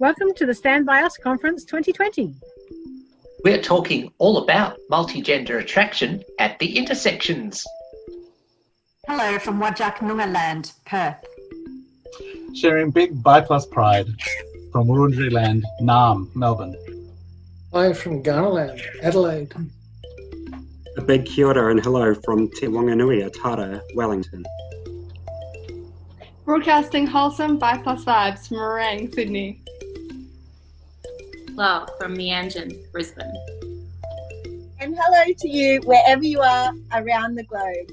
Welcome to the Stand By Us Conference 2020. We're talking all about multigender attraction at the intersections. Hello from Wajak Noongar Land, Perth. Sharing big bi plus pride from Wurundjeri Land, Naarm, Melbourne. Hi from Ghana Land, Adelaide. A big kia ora and hello from Te Wanganui, Atara, Wellington. Broadcasting wholesome bi plus vibes from Orang, Sydney. Well, from Meanjin, Brisbane. And hello to you wherever you are around the globe.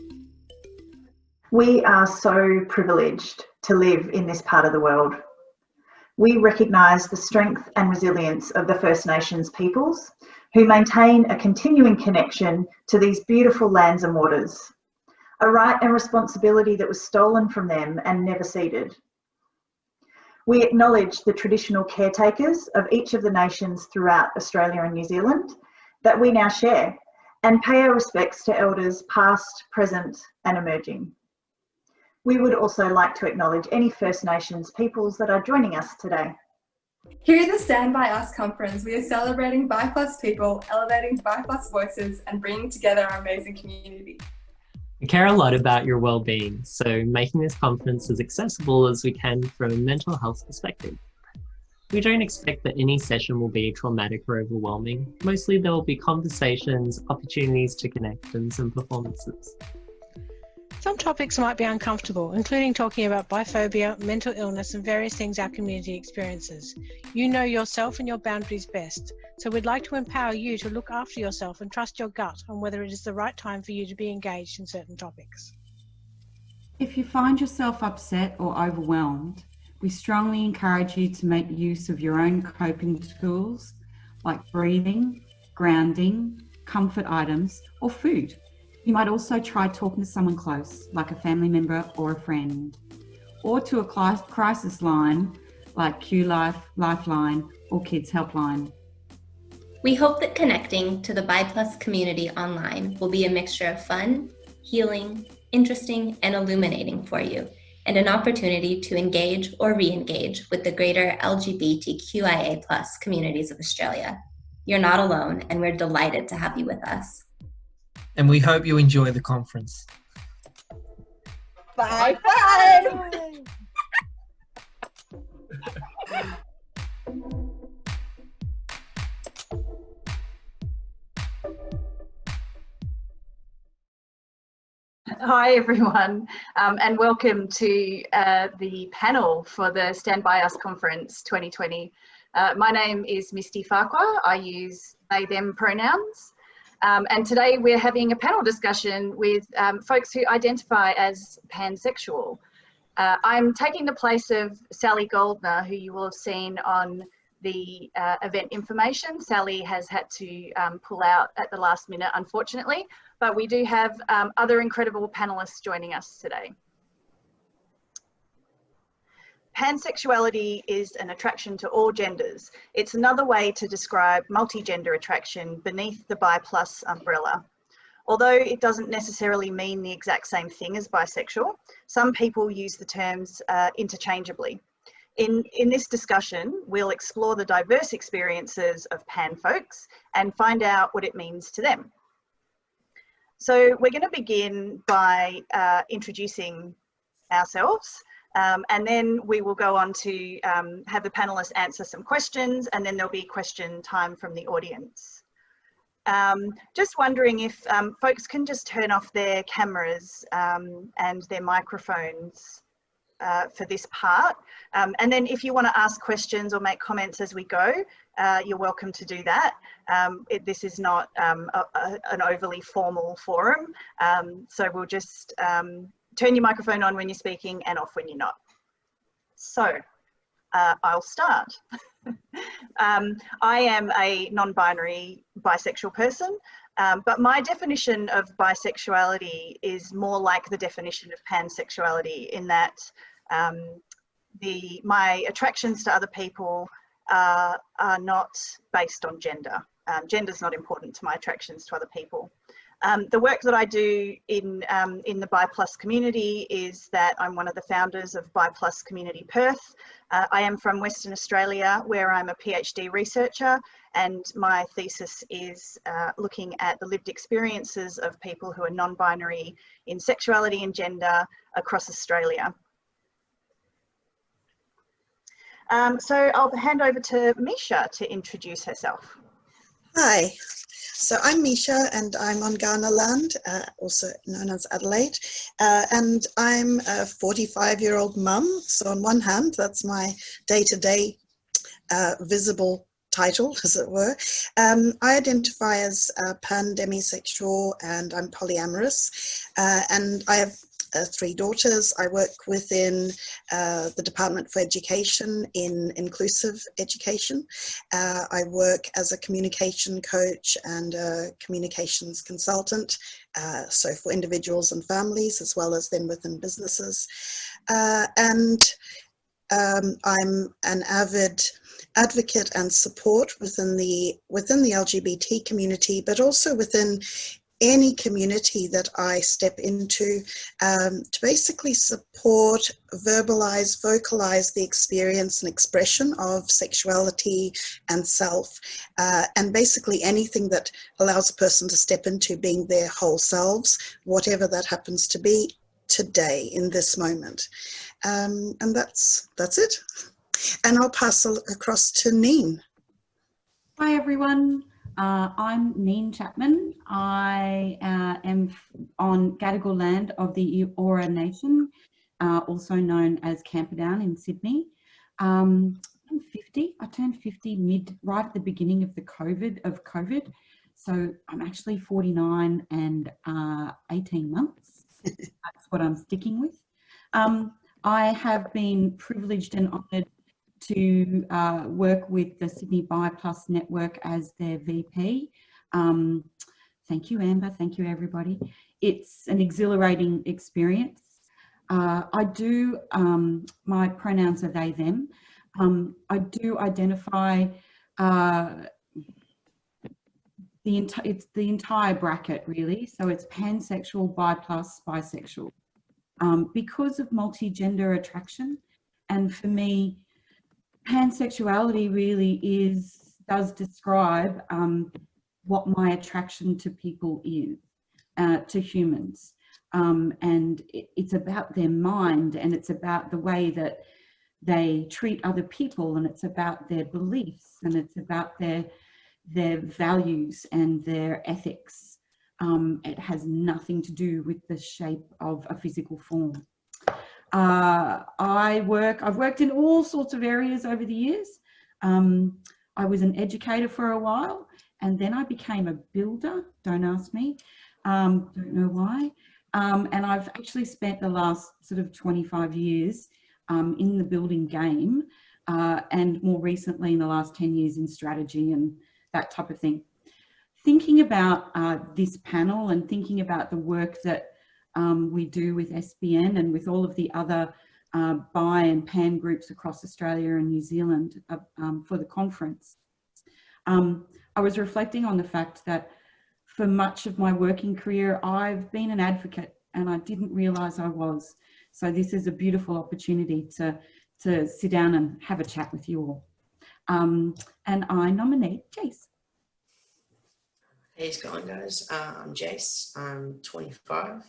We are so privileged to live in this part of the world. We recognise the strength and resilience of the First Nations peoples who maintain a continuing connection to these beautiful lands and waters, a right and responsibility that was stolen from them and never ceded. We acknowledge the traditional caretakers of each of the nations throughout Australia and New Zealand that we now share, and pay our respects to elders past, present and emerging. We would also like to acknowledge any First Nations peoples that are joining us today. Here at the Stand By Us conference, we are celebrating bi plus people, elevating bi plus voices and bringing together our amazing community. We care a lot about your well-being, so making this conference as accessible as we can from a mental health perspective. We don't expect that any session will be traumatic or overwhelming. Mostly there will be conversations, opportunities to connect and some performances. Some topics might be uncomfortable, including talking about biphobia, mental illness and various things our community experiences. You know yourself and your boundaries best, so we'd like to empower you to look after yourself and trust your gut on whether it is the right time for you to be engaged in certain topics. If you find yourself upset or overwhelmed, we strongly encourage you to make use of your own coping tools like breathing, grounding, comfort items or food. You might also try talking to someone close, like a family member or a friend, or to a crisis line like Q-Life, Lifeline, or Kids Helpline. We hope that connecting to the Bi Plus community online will be a mixture of fun, healing, interesting, and illuminating for you, and an opportunity to engage or re-engage with the greater LGBTQIA+ communities of Australia. You're not alone, and we're delighted to have you with us. And we hope you enjoy the conference. Bye bye! Hi everyone, and welcome to the panel for the Stand By Us Conference 2020. My name is Misty Farquhar. I use they, them pronouns. And today we're having a panel discussion with folks who identify as pansexual. I'm taking the place of Sally Goldner, who you will have seen on the event information. Sally has had to pull out at the last minute, unfortunately, but we do have other incredible panelists joining us today. Pansexuality is an attraction to all genders. It's another way to describe multi-gender attraction beneath the bi plus umbrella. Although it doesn't necessarily mean the exact same thing as bisexual, some people use the terms interchangeably. In this discussion, we'll explore the diverse experiences of pan folks and find out what it means to them. So we're going to begin by introducing ourselves. And then we will go on to have the panelists answer some questions, and then there'll be question time from the audience. Just wondering if folks can just turn off their cameras and their microphones for this part. And then if you want to ask questions or make comments as we go, you're welcome to do that. This is not an overly formal forum, so we'll just turn your microphone on when you're speaking and off when you're not. So I'll start. I am a non-binary bisexual person, but my definition of bisexuality is more like the definition of pansexuality, in that my attractions to other people are not based on gender. Gender's not important to my attractions to other people. The work that I do in the Bi+ community is that I'm one of the founders of Bi+ Community Perth. I am from Western Australia, where I'm a PhD researcher, and my thesis is looking at the lived experiences of people who are non-binary in sexuality and gender across Australia. So I'll hand over to Misha to introduce herself. Hi, so I'm Misha and I'm on Ghana land, also known as Adelaide, and I'm a 45-year-old mum. So on one hand, that's my day-to-day visible title, as it were. I identify as pan-demisexual and I'm polyamorous, and I have 3 daughters. I work within the Department for Education in inclusive education. I work as a communication coach and a communications consultant, so for individuals and families, as well as then within businesses. And I'm an avid advocate and support within the LGBT community, but also within any community that I step into, to basically support, verbalize, vocalize the experience and expression of sexuality and self, and basically anything that allows a person to step into being their whole selves, whatever that happens to be today in this moment. And that's it. And I'll pass across to Neen. Hi everyone. I'm Neen Chapman. I am on Gadigal land of the Eora Nation, also known as Camperdown in Sydney. I'm 50. I turned 50 right at the beginning of the COVID. So I'm actually 49 and 18 months. That's what I'm sticking with. I have been privileged and honoured to work with the Sydney Bi+ network as their VP. Thank you, Amber. Thank you, everybody. It's an exhilarating experience. I do, my pronouns are they, them. I do identify it's the entire bracket, really. So it's pansexual, Bi+, bisexual. Because of multi-gender attraction, and for me, pansexuality really does describe what my attraction to people is, to humans. And it's about their mind, and it's about the way that they treat other people, and it's about their beliefs, and it's about their values and their ethics. It has nothing to do with the shape of a physical form. I've worked in all sorts of areas over the years. I was an educator for a while, and then I became a builder. Don't ask me, don't know why. And I've actually spent the last sort of 25 years in the building game, and more recently in the last 10 years in strategy and that type of thing. Thinking about this panel and thinking about the work that we do with SBN and with all of the other bi and pan groups across Australia and New Zealand for the conference, I was reflecting on the fact that for much of my working career, I've been an advocate, and I didn't realise I was. So this is a beautiful opportunity to sit down and have a chat with you all. And I nominate Jace. Hey, it's going, guys. I'm Jace. I'm 25.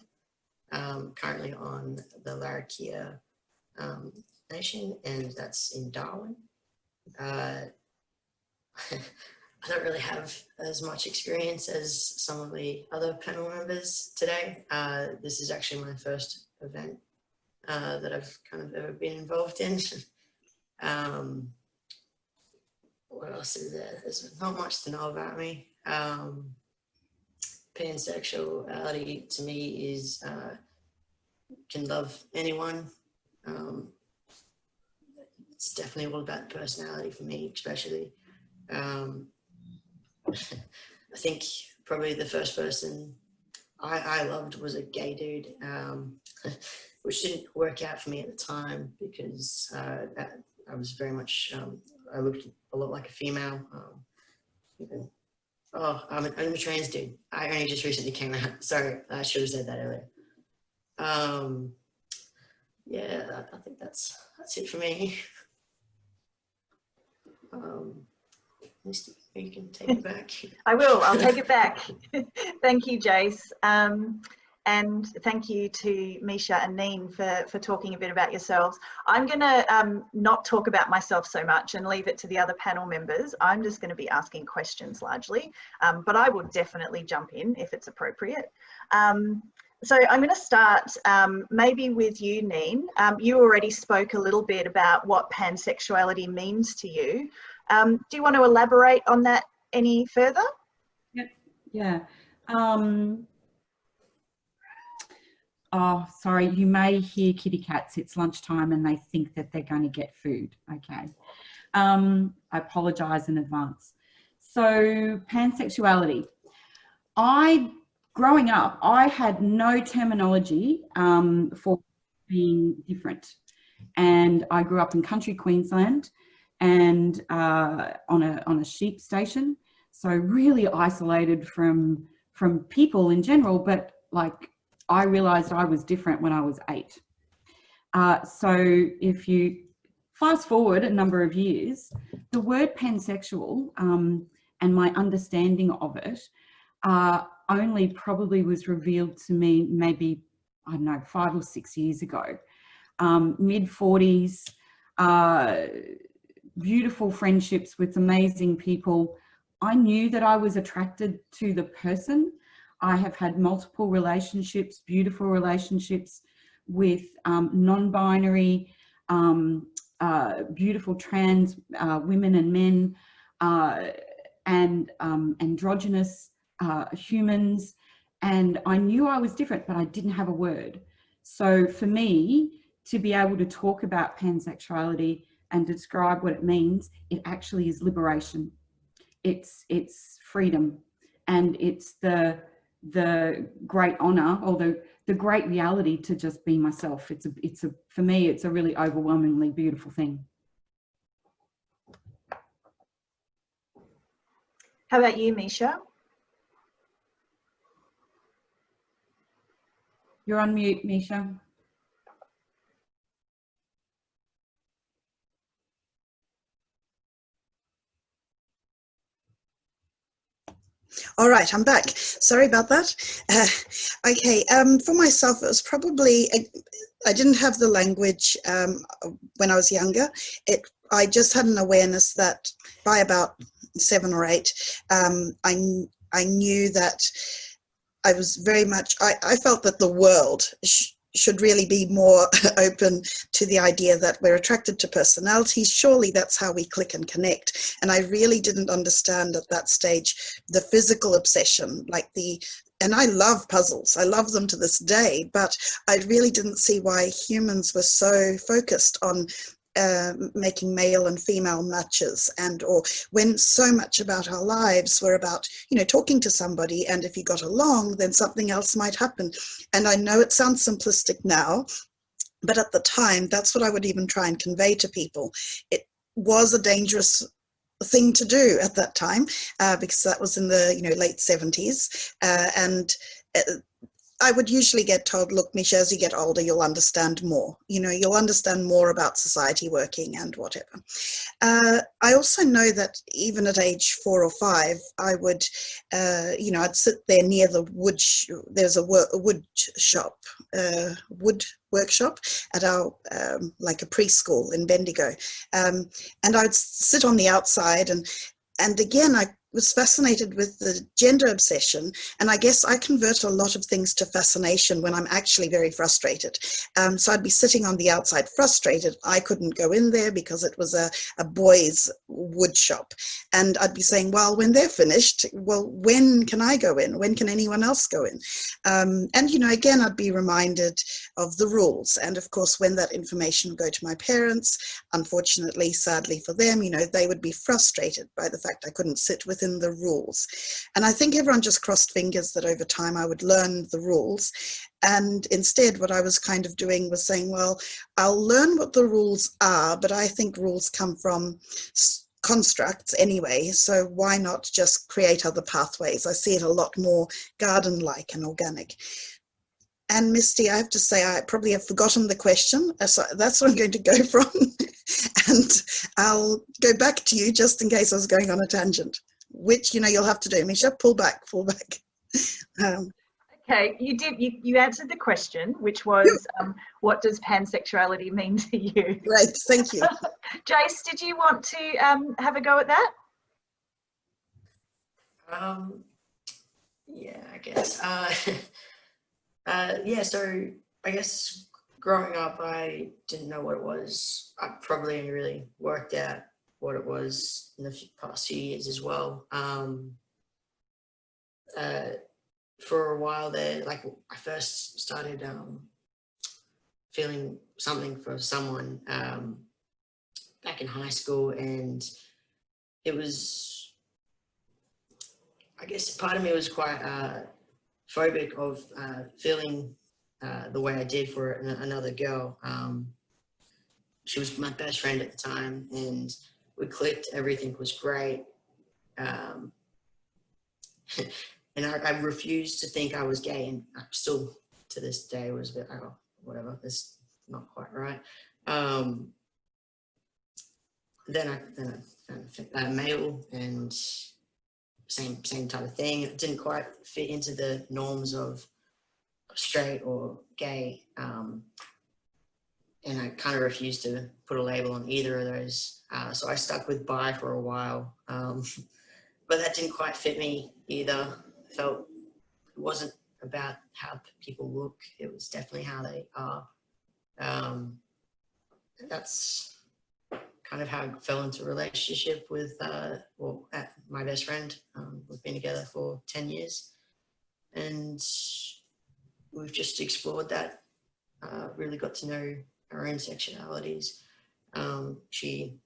Currently on the Larrakia Nation, and that's in Darwin. I don't really have as much experience as some of the other panel members today. This is actually my first event that I've kind of ever been involved in. What else is there? There's not much to know about me. Pansexuality to me is can love anyone. It's definitely all about personality for me, especially. I think probably the first person I loved was a gay dude, which didn't work out for me at the time because I was very much, I looked a lot like a female. Even Oh, I'm a trans dude. I only just recently came out. Sorry, I should have said that earlier. Yeah, I think that's it for me. Misty, you can take it back. I will. I'll take it back. Thank you, Jace. And thank you to Misha and Neen for talking a bit about yourselves. I'm going to not talk about myself so much and leave it to the other panel members. I'm just going to be asking questions largely, but I will definitely jump in if it's appropriate. So I'm going to start maybe with you, Neen. You already spoke a little bit about what pansexuality means to you. Do you want to elaborate on that any further? Yep. Yeah. Oh, sorry, you may hear kitty cats. It's lunchtime and they think that they're going to get food. Okay. I apologise in advance. So pansexuality. Growing up, I had no terminology for being different. And I grew up in country Queensland and on a sheep station. So really isolated from people in general, but like I realised I was different when I was 8. So if you fast forward a number of years, the word pansexual and my understanding of it only probably was revealed to me maybe, I don't know, 5 or 6 years ago. Mid-40s, beautiful friendships with amazing people. I knew that I was attracted to the person. I have had multiple relationships, beautiful relationships with non-binary, beautiful trans women and men, and androgynous humans. And I knew I was different, but I didn't have a word. So for me, to be able to talk about pansexuality and describe what it means, it actually is liberation. It's freedom, and it's the great honor, or the great reality to just be myself. For me, it's a really overwhelmingly beautiful thing. How about you, Misha? You're on mute, Misha. All right, I'm back. Sorry about that. Okay, for myself, it was probably, I didn't have the language when I was younger. I just had an awareness that by about 7 or 8, I knew that I was very much, I felt that the world should really be more open to the idea that we're attracted to personalities. Surely that's how we click and connect. And I really didn't understand at that stage the physical obsession, and I love puzzles. I love them to this day, but I really didn't see why humans were so focused on making male and female matches, or when so much about our lives were about, talking to somebody, and if you got along, then something else might happen. And I know it sounds simplistic now, but at the time, that's what I would even try and convey to people. It was a dangerous thing to do at that time, because that was in the late 70s, and I would usually get told, look, Misha, as you get older, you'll understand more. You'll understand more about society working and whatever. I also know that even at age 4 or 5, I would, I'd sit there near the wood. There's a wood shop, wood workshop at our, like a preschool in Bendigo. And I'd sit on the outside and again, I was fascinated with the gender obsession, and I guess I convert a lot of things to fascination when I'm actually very frustrated. So I'd be sitting on the outside frustrated. I couldn't go in there because it was a boys' wood shop, and I'd be saying, well, when they're finished, well, when can I go in? When can anyone else go in? And again, I'd be reminded of the rules, and of course, when that information would go to my parents, unfortunately, sadly for them, they would be frustrated by the fact I couldn't sit within the rules. And I think everyone just crossed fingers that over time I would learn the rules. And instead, what I was kind of doing was saying, well, I'll learn what the rules are, but I think rules come from constructs anyway, so why not just create other pathways? I see it a lot more garden-like and organic. And Misty, I have to say, I probably have forgotten the question, so that's what I'm going to go from. And I'll go back to you just in case I was going on a tangent, which, you know, you'll have to do. Misha, pull back. Okay, you answered the question, which was, what does pansexuality mean to you? Right, thank you. Jace, did you want to have a go at that? Yeah, I guess. Yeah, so I guess growing up, I didn't know what it was. I probably only really worked out what it was in the past few years as well. For a while there, like I first started feeling something for someone back in high school, and it was, I guess part of me was quite phobic of feeling the way I did for another girl. She was my best friend at the time, and we clicked. Everything was great. And I refused to think I was gay, and I still, to this day, was a bit, oh, whatever, this is not quite right. Then I found male, and same type of thing. It didn't quite fit into the norms of straight or gay, and I kind of refused to put a label on either of those. So I stuck with bi for a while, but that didn't quite fit me either. Felt it wasn't about how people look, it was definitely how they are. That's kind of how I fell into a relationship with my best friend. We've been together for 10 years, and we've just explored that, really got to know our own sexualities. She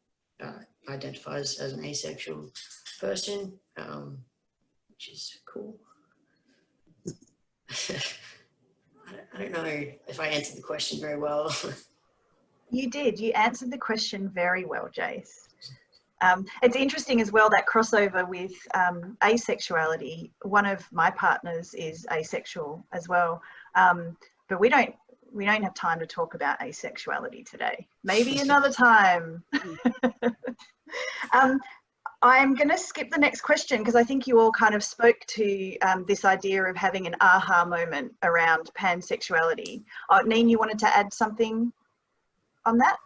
identifies as an asexual person, which is cool. I don't know if I answered the question very well. You did. You answered the question very well, Jace. It's interesting as well, that crossover with asexuality. One of my partners is asexual as well, but we don't have time to talk about asexuality today. Maybe another time. I'm going to skip the next question because I think you all kind of spoke to this idea of having an aha moment around pansexuality. Neen, you wanted to add something on that?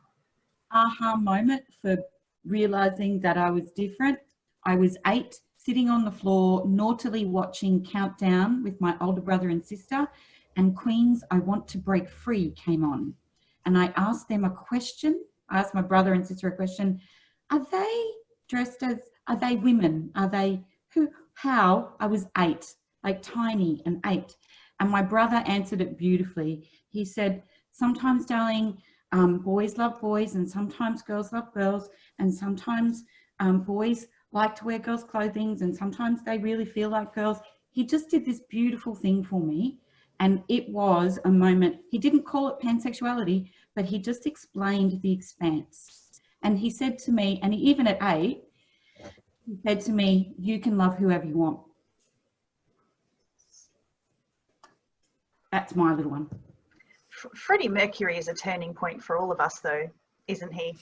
Aha moment for realizing that I was different. I was 8, sitting on the floor, naughtily watching Countdown with my older brother and sister, and Queen's I Want to Break Free came on. And I asked them a question. I asked my brother and sister a question. Are they dressed as, are they women? Are they, who, how? I was 8, like tiny and 8. And my brother answered it beautifully. He said, sometimes, darling, boys love boys, and sometimes girls love girls, and sometimes boys like to wear girls' clothing, and sometimes they really feel like girls. He just did this beautiful thing for me, and it was a moment. He didn't call it pansexuality, but he just explained the expanse. And he said to me, and even at 8, he said to me, you can love whoever you want. That's my little one. Freddie Mercury is a turning point for all of us, though, isn't he?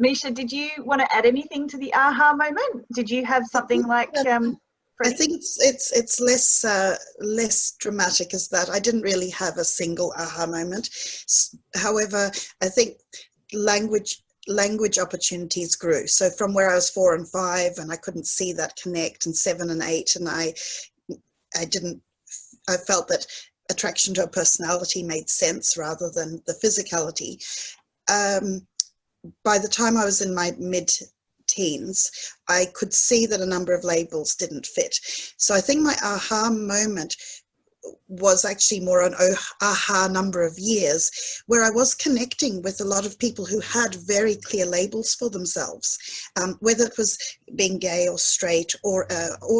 Misha, did you want to add anything to the aha moment? Did you have something like I think it's less dramatic as that. I didn't really have a single aha moment. However, I think language opportunities grew. So from where I was 4 and 5, and I couldn't see that connect, and 7 and 8, and I felt that attraction to a personality made sense rather than the physicality. By the time I was in my mid-teens, I could see that a number of labels didn't fit. So I think my aha moment was actually more an aha number of years, where I was connecting with a lot of people who had very clear labels for themselves, whether it was being gay or straight or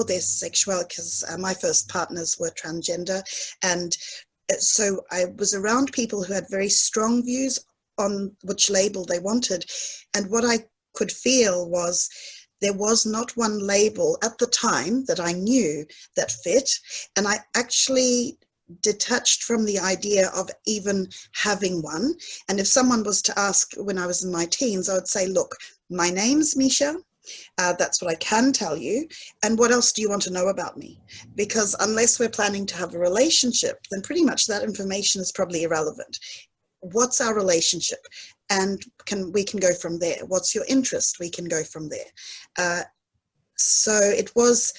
their sexuality, because my first partners were transgender. And so I was around people who had very strong views on which label they wanted. And what I could feel was there was not one label at the time that I knew that fit. And I actually detached from the idea of even having one. And if someone was to ask when I was in my teens, I would say, look, my name's Misha. That's what I can tell you. And what else do you want to know about me? Because unless we're planning to have a relationship, then pretty much that information is probably irrelevant. What's our relationship? And we can go from there. What's your interest? We can go from there. So it was,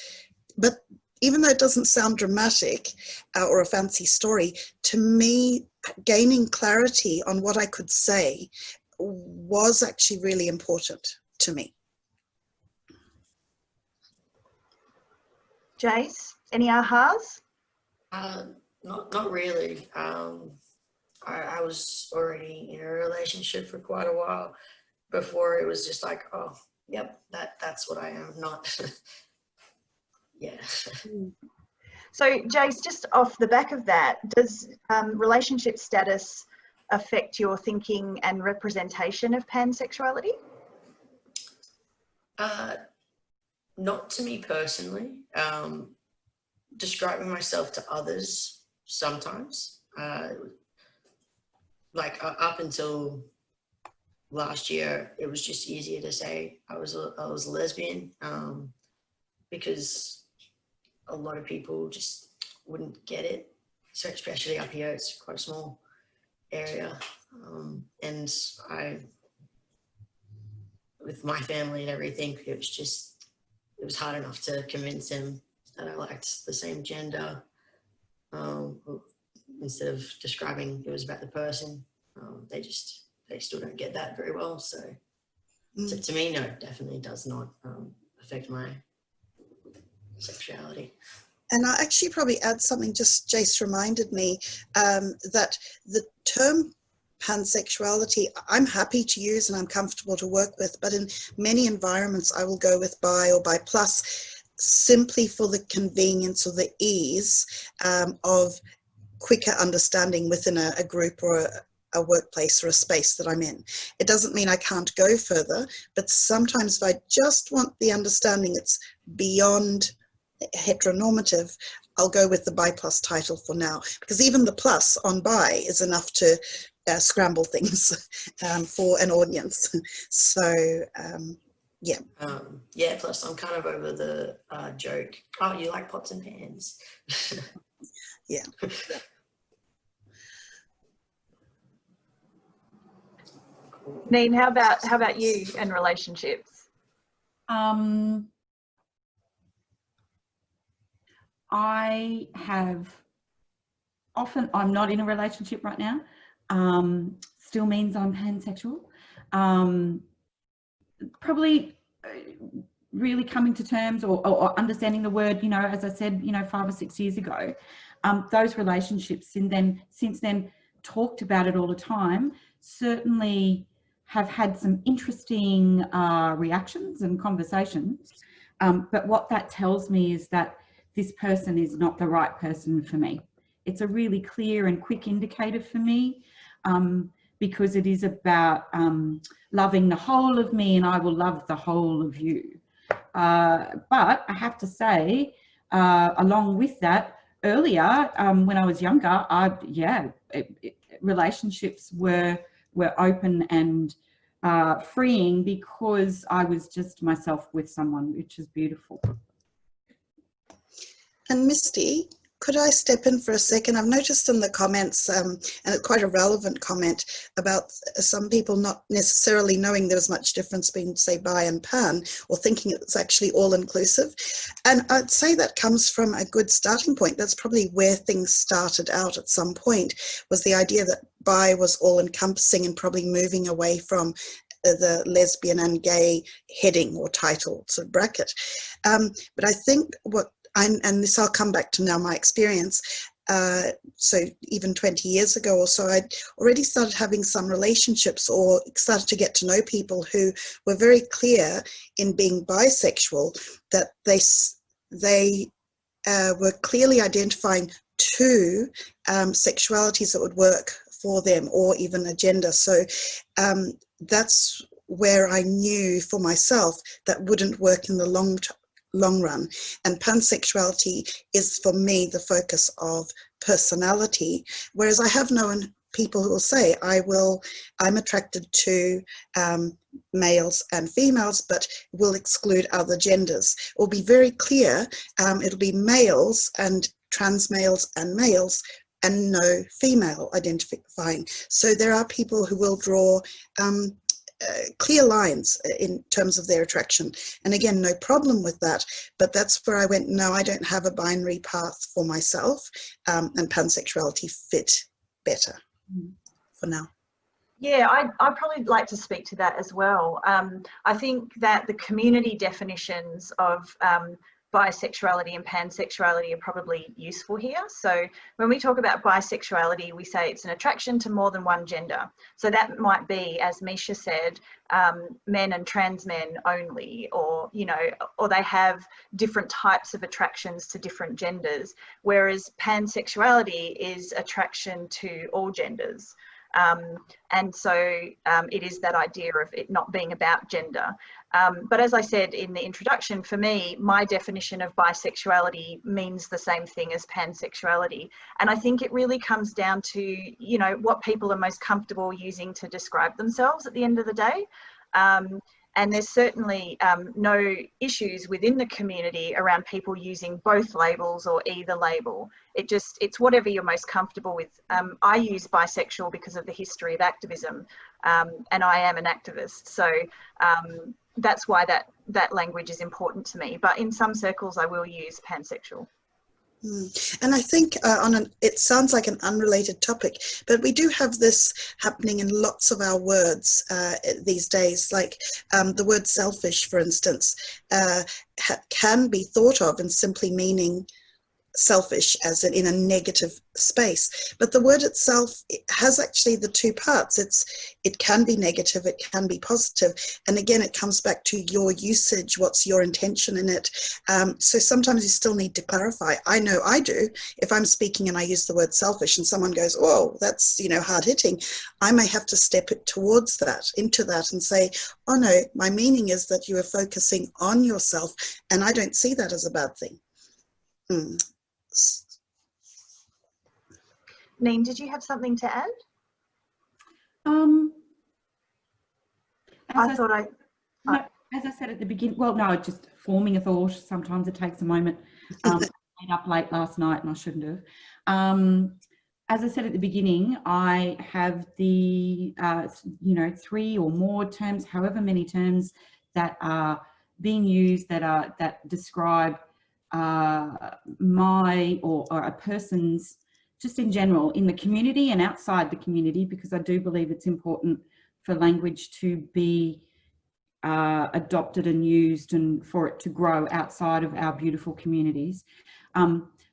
but even though it doesn't sound dramatic or a fancy story, to me, gaining clarity on what I could say was actually really important to me. Jace, any ahas? Not really. I was already in a relationship for quite a while before it was just like, oh, yep, that's what I am, not, yeah. So Jace, just off the back of that, does relationship status affect your thinking and representation of pansexuality? Not to me personally. Describing myself to others sometimes. Like up until last year, it was just easier to say I was a lesbian because a lot of people just wouldn't get it. So especially up here, it's quite a small area, and with my family and everything, it was hard enough to convince him that I liked the same gender. Instead of describing it was about the person, they still don't get that very well. So to me, no, it definitely does not affect my sexuality. And I actually probably add something, just Jace reminded me that the term pansexuality, I'm happy to use and I'm comfortable to work with, but in many environments I will go with bi or bi plus simply for the convenience or the ease of quicker understanding within a group or a workplace or a space that I'm in. It doesn't mean I can't go further, but sometimes if I just want the understanding it's beyond heteronormative, I'll go with the bi plus title for now, because even the plus on bi is enough to scramble things for an audience. So yeah. Yeah, plus I'm kind of over the joke, oh, you like pots and pans. Yeah. Neen, how about you and relationships? I have often, I'm not in a relationship right now, still means I'm pansexual. Probably really coming to terms or understanding the word, you know, as I said, you know, 5 or 6 years ago, those relationships since then talked about it all the time, certainly have had some interesting reactions and conversations. But what that tells me is that this person is not the right person for me. It's a really clear and quick indicator for me, because it is about loving the whole of me, and I will love the whole of you. But I have to say, along with that, earlier when I was younger, relationships were open and freeing because I was just myself with someone, which is beautiful. And Misty, could I step in for a second? I've noticed in the comments, and it's quite a relevant comment, about some people not necessarily knowing there was much difference between, say, bi and pan, or thinking it's actually all-inclusive. And I'd say that comes from a good starting point. That's probably where things started out at some point, was the idea that bi was all-encompassing and probably moving away from the lesbian and gay heading or title, sort of bracket. But I think and this I'll come back to now, my experience. So even 20 years ago or so, I'd already started having some relationships or started to get to know people who were very clear in being bisexual, that they were clearly identifying two sexualities that would work for them, or even a gender. So that's where I knew for myself that wouldn't work in the long run. And pansexuality is for me the focus of personality, whereas I have known people who will say I'm attracted to males and females, but will exclude other genders. It will be very clear. It'll be males and trans males and males, and no female identifying. So there are people who will draw clear lines in terms of their attraction. And again, no problem with that, but that's where I went, no, I don't have a binary path for myself, and pansexuality fit better for now. Yeah, I'd probably like to speak to that as well. I think that the community definitions of bisexuality and pansexuality are probably useful here. So when we talk about bisexuality, we say it's an attraction to more than one gender. So that might be, as Misha said, men and trans men only, or, you know, or they have different types of attractions to different genders, whereas pansexuality is attraction to all genders. And so it is that idea of it not being about gender. But as I said in the introduction, for me, my definition of bisexuality means the same thing as pansexuality. And I think it really comes down to, you know, what people are most comfortable using to describe themselves at the end of the day. And there's certainly no issues within the community around people using both labels or either label. It's whatever you're most comfortable with. I use bisexual because of the history of activism, and I am an activist. So that's why that language is important to me. But in some circles, I will use pansexual. And I think it sounds like an unrelated topic, but we do have this happening in lots of our words these days, like the word selfish, for instance, can be thought of in simply meaning selfish as in a negative space, but the word itself, it has actually the two parts. It can be negative, it can be positive, and again it comes back to your usage. What's your intention in it? So sometimes you still need to clarify. I know I do. If I'm speaking and I use the word selfish and someone goes, oh, that's, you know, hard hitting, I may have to step it towards that, into that, and say, oh no, my meaning is that you are focusing on yourself, and I don't see that as a bad thing. Neen, did you have something to add? As I said at the beginning, well, no, just forming a thought. Sometimes it takes a moment. I stayed up late last night and I shouldn't have. As I said at the beginning, I have the, you know, 3 or more terms, however many terms that are being used that describe my or a person's, just in general, in the community and outside the community, because I do believe it's important for language to be adopted and used and for it to grow outside of our beautiful communities.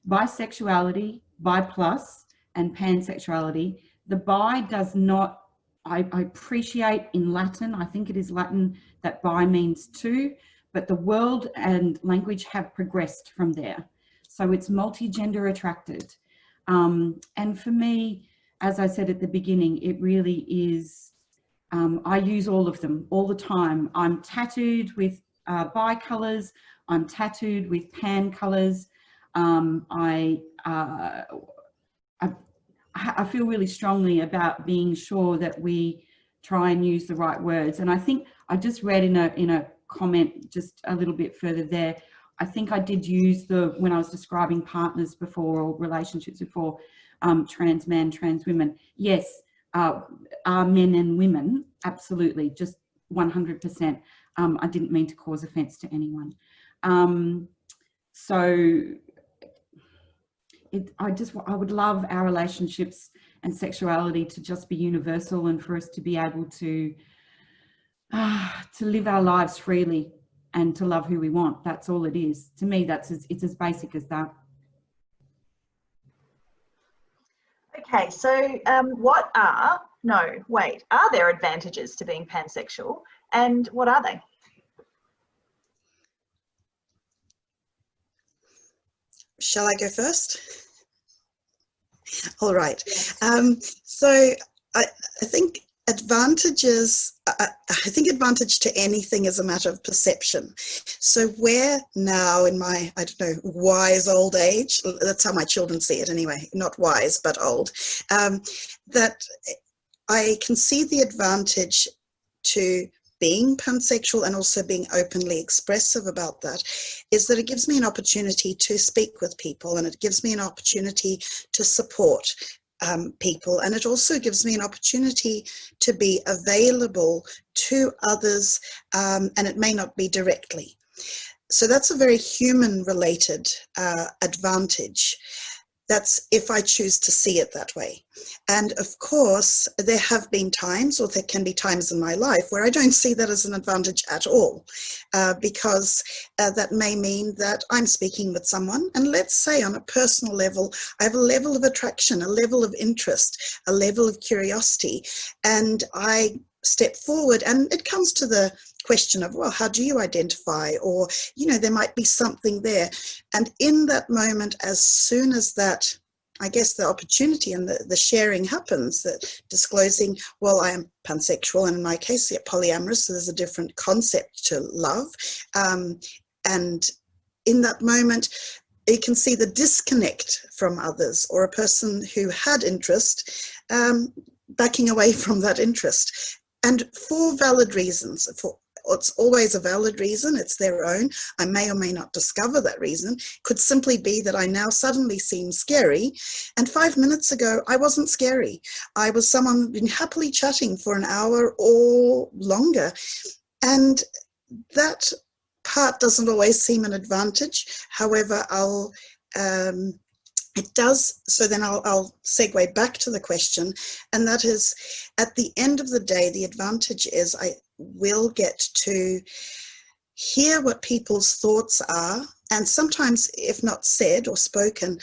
Bisexuality, bi plus, and pansexuality. The bi does not, I appreciate in Latin, I think it is Latin that bi means two, but the world and language have progressed from there. So it's multi-gender attracted. And for me, as I said at the beginning, it really is, I use all of them all the time. I'm tattooed with bi colours, I'm tattooed with pan colours. I feel really strongly about being sure that we try and use the right words. And I think I just read in a comment just a little bit further there, I think I did use when I was describing partners before or relationships before, trans man, trans women. Yes, are men and women, absolutely, just 100%. I didn't mean to cause offence to anyone. So I would love our relationships and sexuality to just be universal and for us to be able to live our lives freely and to love who we want. That's all it is. To me, it's as basic as that. Okay, so are there advantages to being pansexual, and what are they? Shall I go first? All right. So I think advantages, I think advantage to anything is a matter of perception. So where now in my, I don't know, wise old age, that's how my children see it anyway, not wise, but old, that I can see the advantage to being pansexual and also being openly expressive about that, is that it gives me an opportunity to speak with people, and it gives me an opportunity to support people, and it also gives me an opportunity to be available to others, and it may not be directly. So that's a very human related advantage. That's if I choose to see it that way. And of course, there have been times, or there can be times in my life, where I don't see that as an advantage at all, because that may mean that I'm speaking with someone, and let's say on a personal level, I have a level of attraction, a level of interest, a level of curiosity, and I step forward, and it comes to the question of, well, how do you identify? Or, you know, there might be something there. And in that moment, as soon as that, I guess the opportunity and the sharing happens, that disclosing, well, I am pansexual, and in my case, yeah, polyamorous, so there's a different concept to love. And in that moment, you can see the disconnect from others, or a person who had interest, backing away from that interest. And for valid reasons, it's always a valid reason, it's their own. I may or may not discover that reason. Could simply be that I now suddenly seem scary, and 5 minutes ago I wasn't scary. I was someone who'd been happily chatting for an hour or longer, and that part doesn't always seem an advantage. However, it does, so then I'll segue back to the question, and that is, at the end of the day, the advantage is I will get to hear what people's thoughts are, and sometimes, if not said or spoken,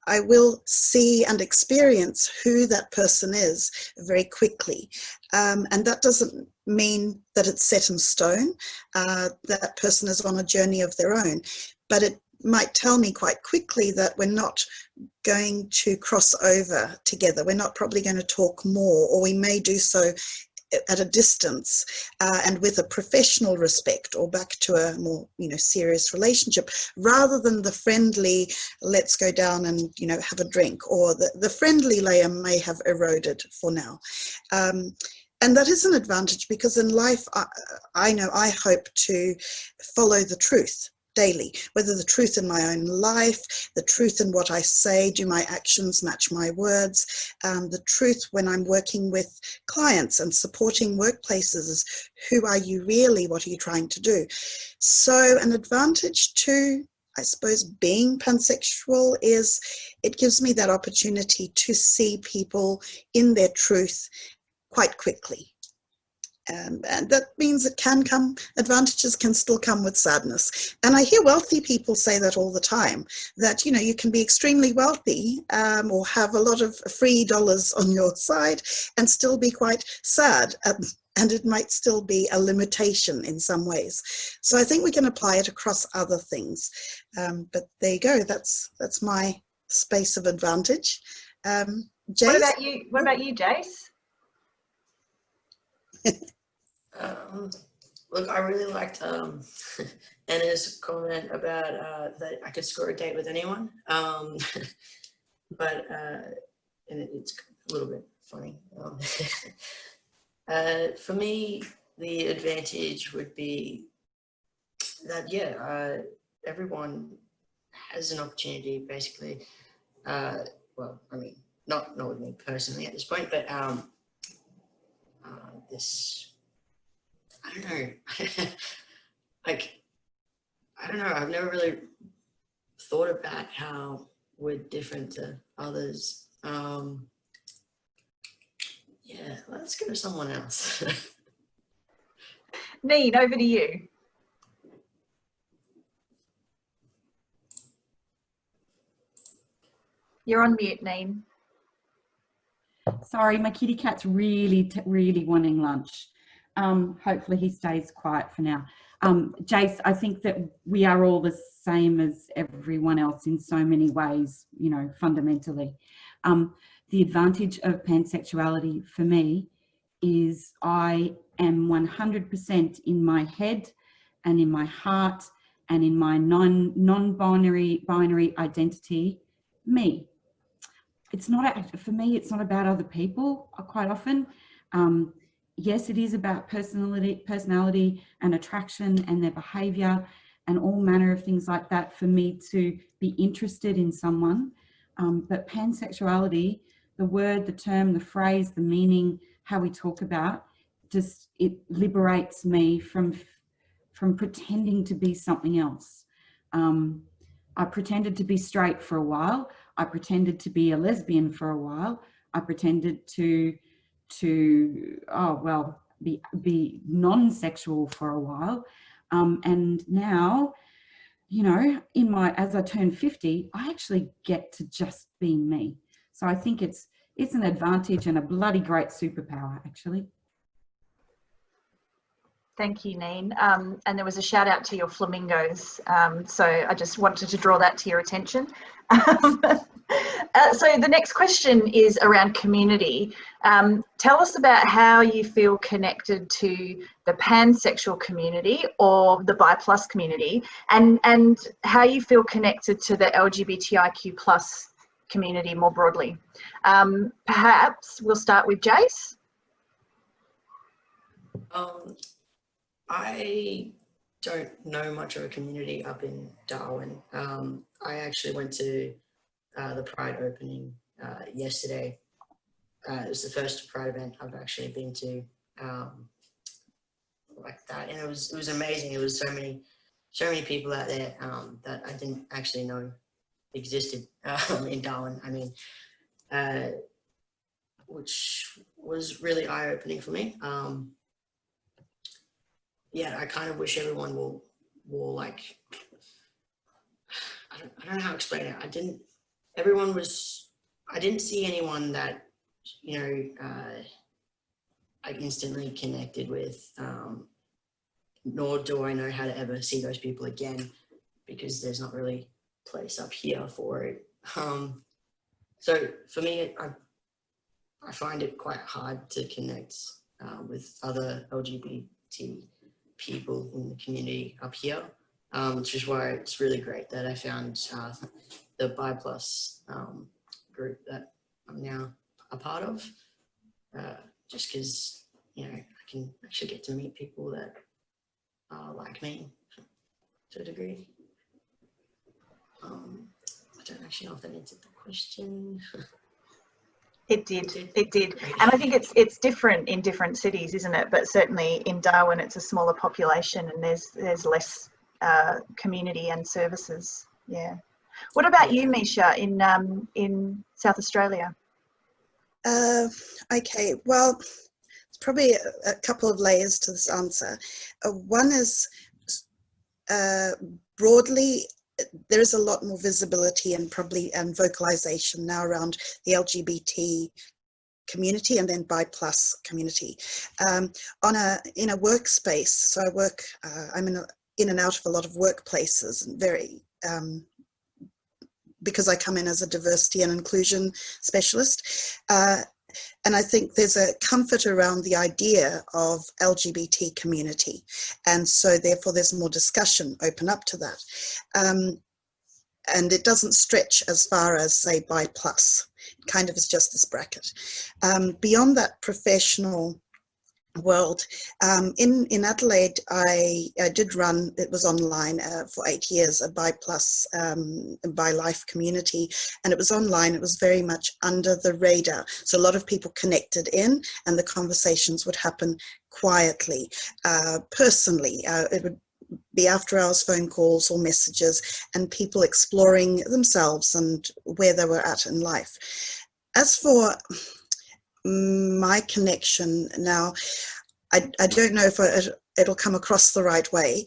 I will see and experience who that person is very quickly. And that doesn't mean that it's set in stone. That person is on a journey of their own, but it might tell me quite quickly that we're not going to cross over together. We're not probably going to talk more, or we may do so at a distance, and with a professional respect, or back to a more, you know, serious relationship, rather than the friendly, let's go down and, you know, have a drink, or the friendly layer may have eroded for now. And that is an advantage, because in life, I know I hope to follow the truth daily, whether the truth in my own life, the truth in what I say, do my actions match my words, the truth when I'm working with clients and supporting workplaces is, who are you really, what are you trying to do? So an advantage to, I suppose, being pansexual is it gives me that opportunity to see people in their truth quite quickly. And that means it can come, advantages can still come with sadness. And I hear wealthy people say that all the time, that, you know, you can be extremely wealthy or have a lot of free dollars on your side and still be quite sad. And it might still be a limitation in some ways. So I think we can apply it across other things. But there you go, that's my space of advantage. Jace? What about you, Jace? Look, I really liked Anna's comment about that I could score a date with anyone, but and it's a little bit funny. For me, the advantage would be that, yeah, everyone has an opportunity, basically. Well, I mean, not with me personally at this point, but this. I don't know, like, I don't know, I've never really thought about how we're different to others. Yeah, let's go to someone else. Neen, over to you. You're on mute, Neen. Sorry, my kitty cat's really wanting lunch. Hopefully he stays quiet for now. Jace, I think that we are all the same as everyone else in so many ways, you know, fundamentally. The advantage of pansexuality for me is I am 100% in my head and in my heart and in my non-binary identity, me. It's not, for me, it's not about other people quite often. Yes, it is about personality and attraction and their behavior and all manner of things like that for me to be interested in someone. But pansexuality, the word, the term, the phrase, the meaning, how we talk about, just it liberates me from pretending to be something else. I pretended to be straight for a while. I pretended to be a lesbian for a while. I pretended to be non-sexual for a while. And now, you know, as I turn 50, I actually get to just be me. So I think it's an advantage and a bloody great superpower, actually. Thank you, Neen. And there was a shout out to your flamingos. So I just wanted to draw that to your attention. So the next question is around community. Tell us about how you feel connected to the pansexual community or the bi+ community, and how you feel connected to the LGBTIQ+ community more broadly. Perhaps we'll start with Jace. I don't know much of a community up in Darwin. I actually went to the Pride opening yesterday. It was the first Pride event I've actually been to like that, and it was amazing. It was so many people out there that I didn't actually know existed in Darwin. I mean, which was really eye-opening for me. Yeah, I kind of wish everyone will like, I don't know how to explain it. I didn't see anyone that, you know, I instantly connected with, nor do I know how to ever see those people again, because there's not really a place up here for it. So for me, I find it quite hard to connect with other LGBT people in the community up here, which is why it's really great that I found the bi+ group that I'm now a part of, just because, you know, I can actually get to meet people that are like me to a degree. I don't actually know if that answered the question. It did. And I think it's different in different cities, isn't it? But certainly in Darwin, it's a smaller population and there's less community and services. Yeah. What about you, Misha, in South Australia? Okay, well, it's probably a couple of layers to this answer. One is broadly, there is a lot more visibility and vocalization now around the LGBT community and then bi+ community. In a workspace, so I work, I'm in and out of a lot of workplaces, and very, because I come in as a diversity and inclusion specialist. And I think there's a comfort around the idea of LGBT community. And so therefore there's more discussion open up to that. And it doesn't stretch as far as, say, bi+. It kind of is just this bracket. Beyond that professional world, in Adelaide, I did run, it was online for 8 years, a bi+ bi-life community, and it was online. It was very much under the radar, so a lot of people connected in, and the conversations would happen quietly, personally. It would be after hours phone calls or messages, and people exploring themselves and where they were at in life. As for my connection now, I don't know if it'll come across the right way.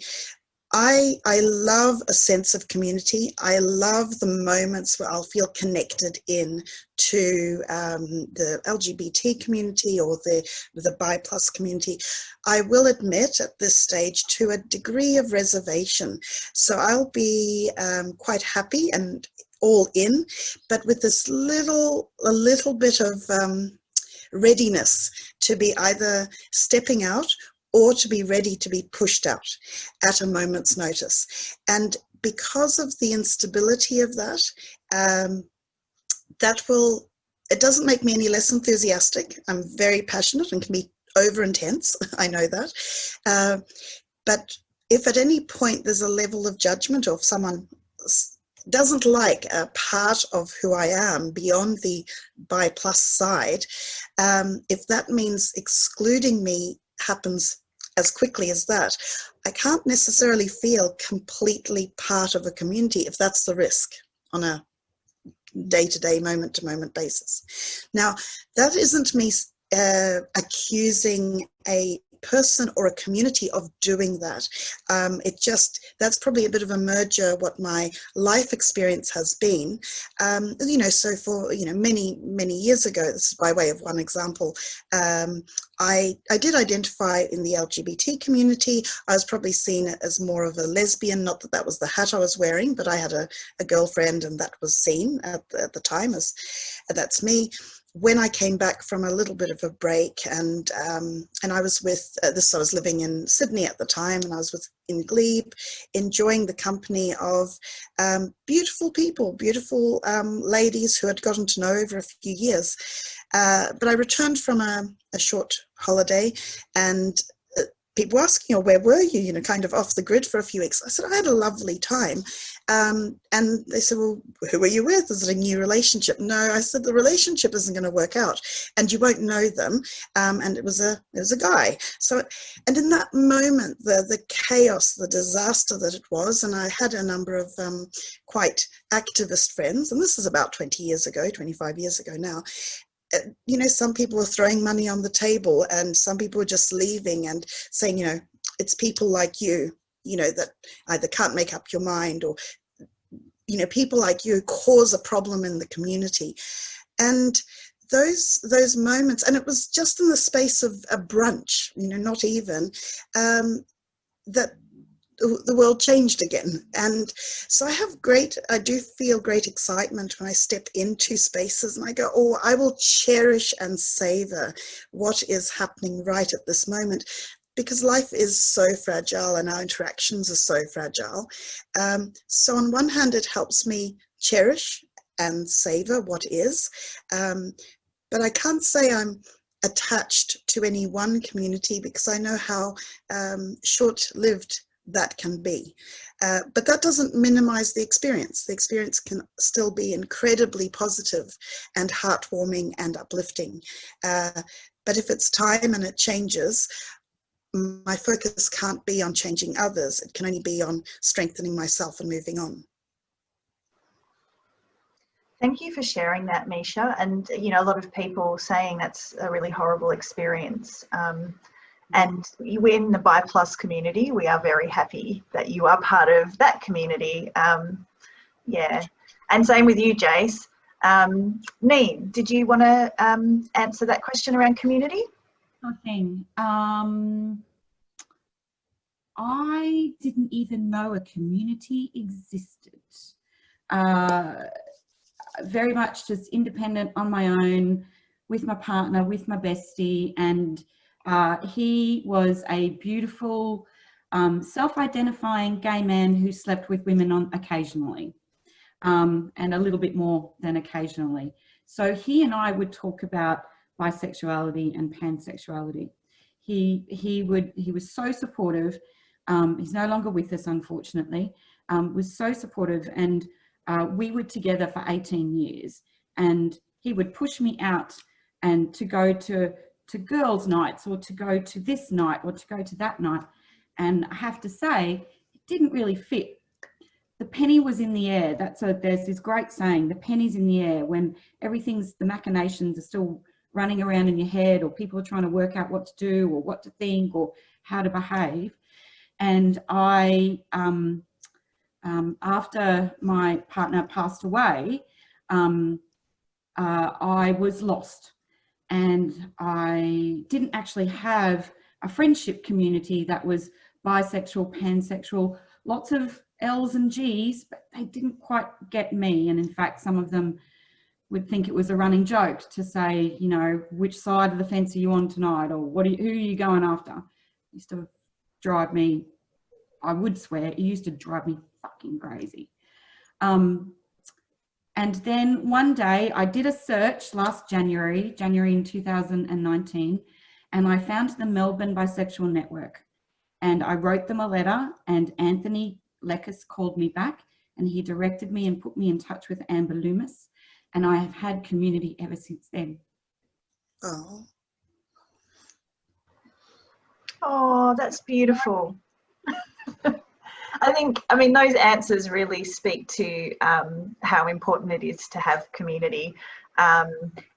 I love a sense of community. I love the moments where I'll feel connected in to the LGBT community or the bi+ community. I will admit at this stage to a degree of reservation. So I'll be quite happy, and all in, but with this a little bit of readiness to be either stepping out or to be ready to be pushed out at a moment's notice. And because of the instability of that, it doesn't make me any less enthusiastic. I'm very passionate and can be over intense, I know that. But if at any point there's a level of judgment, or if someone doesn't like a part of who I am beyond the bi plus side, if that means excluding me happens as quickly as that, I can't necessarily feel completely part of a community if that's the risk on a day-to-day, moment-to-moment basis. Now, that isn't me accusing a person or a community of doing that. That's probably a bit of a merger what my life experience has been. So for many years ago, this is by way of one example, I did identify in the LGBT community. I was probably seen as more of a lesbian, not that that was the hat I was wearing, but I had a girlfriend and that was seen at the time as that's me. When I came back from a little bit of a break, and I was with I was living in Sydney at the time, and I was in Glebe, enjoying the company of beautiful people, beautiful ladies who I'd gotten to know over a few years. But I returned from a short holiday, and people asking, where were you, kind of off the grid for a few weeks. I said, I had a lovely time. And they said, well, who are you with? Is it a new relationship? No, I said, the relationship isn't going to work out and you won't know them. And it was a guy. So, and in that moment, the chaos, the disaster that it was, and I had a number of quite activist friends, and this is about 20 years ago, 25 years ago now. Some people were throwing money on the table, and some people were just leaving and saying, it's people like you, that either can't make up your mind, or, people like you cause a problem in the community. And those moments, and it was just in the space of a brunch, not even, that the world changed again. And so I do feel great excitement when I step into spaces and I go, I will cherish and savor what is happening right at this moment, because life is so fragile and our interactions are so fragile. So on one hand, it helps me cherish and savor what is, but I can't say I'm attached to any one community, because I know how short-lived that can be. But that doesn't minimize the experience. The experience can still be incredibly positive and heartwarming and uplifting. But if it's time and it changes, my focus can't be on changing others. It can only be on strengthening myself and moving on. Thank you for sharing that, Misha. And, a lot of people saying that's a really horrible experience. And in the Bi Plus community, we are very happy that you are part of that community. Yeah. And same with you, Jace. Neen, did you want to answer that question around community? Sure thing. I didn't even know a community existed. Very much just independent on my own, with my partner, with my bestie, and he was a beautiful, self-identifying gay man who slept with women occasionally, and a little bit more than occasionally. So he and I would talk about bisexuality and pansexuality. He was so supportive. He's no longer with us, unfortunately. Was so supportive, and we were together for 18 years. And he would push me out and to go to girls' nights, or to go to this night, or to go to that night. And I have to say, it didn't really fit. The penny was in the air. There's this great saying, the penny's in the air, when the machinations are still running around in your head, or people are trying to work out what to do, or what to think, or how to behave. And I, after my partner passed away, I was lost. And I didn't actually have a friendship community that was bisexual, pansexual. Lots of L's and G's, but they didn't quite get me. And in fact, some of them would think it was a running joke to say, you know, which side of the fence are you on tonight, or who are you going after? It used to drive me, I would swear, it used to drive me fucking crazy. And then one day I did a search last January in 2019, and I found the Melbourne Bisexual Network, and I wrote them a letter, and Anthony Lekis called me back, and he directed me and put me in touch with Amber Loomis, and I have had community ever since then. Oh. Oh, that's beautiful. I mean, those answers really speak to how important it is to have community.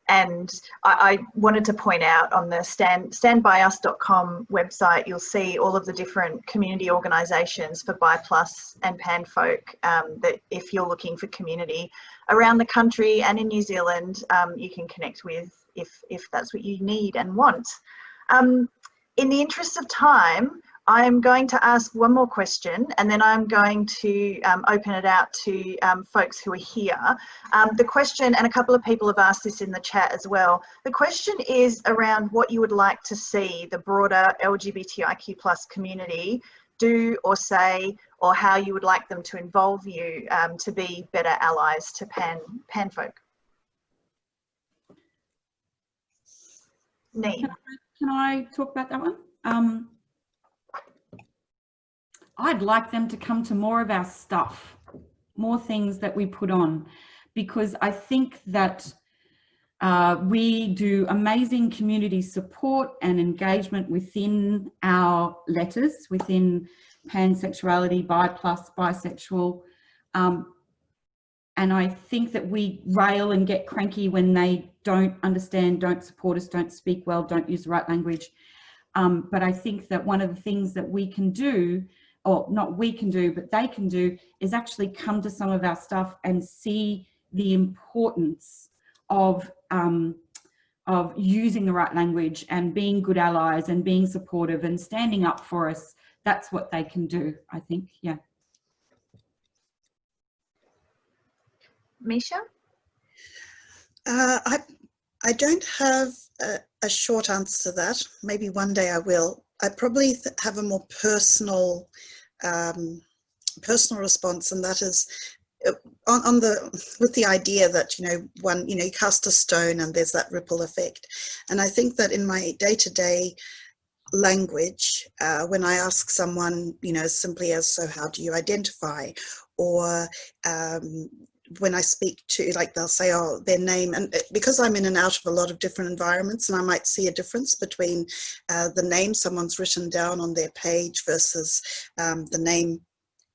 And I wanted to point out on the standbyus.com website, you'll see all of the different community organisations for bi plus and pan folk that if you're looking for community around the country and in New Zealand, you can connect with if that's what you need and want. In the interest of time, I'm going to ask one more question, and then I'm going to open it out to folks who are here. The question, and a couple of people have asked this in the chat as well, the question is around what you would like to see the broader LGBTIQ+ community do or say, or how you would like them to involve you to be better allies to pan folk. Neen. Can I talk about that one? I'd like them to come to more of our stuff, more things that we put on, because I think that we do amazing community support and engagement within our letters, within pansexuality, bi plus, bisexual. And I think that we rail and get cranky when they don't understand, don't support us, don't speak well, don't use the right language. But I think that one of the things that we can do, or not we can do, but they can do, is actually come to some of our stuff and see the importance of using the right language and being good allies and being supportive and standing up for us. That's what they can do, I think, yeah. Misha? I don't have a short answer to that. Maybe one day I will. I probably have a more personal response, and that is with the idea that, you cast a stone and there's that ripple effect. And I think that in my day-to-day language, when I ask someone, simply as, so how do you identify? Or when I speak to, like, they'll say, oh, their name, and because I'm in and out of a lot of different environments, and I might see a difference between the name someone's written down on their page versus the name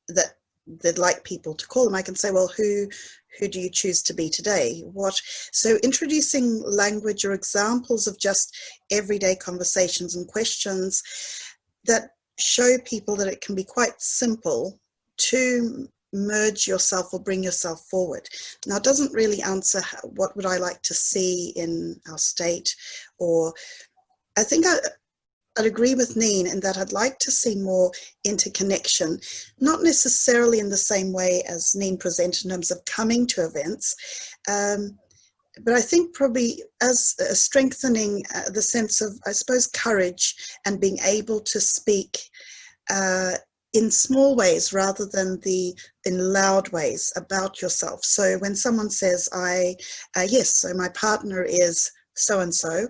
that they'd like people to call them, I can say, well, who do you choose to be today? So introducing language or examples of just everyday conversations and questions that show people that it can be quite simple to merge yourself or bring yourself forward. Now, it doesn't really answer what would I like to see in our state, or I think I'd agree with Neen in that I'd like to see more interconnection, not necessarily in the same way as Neen presented in terms of coming to events, but I think probably as strengthening the sense of, I suppose, courage and being able to speak in small ways rather than in loud ways about yourself. So when someone says, yes, so my partner is so-and-so,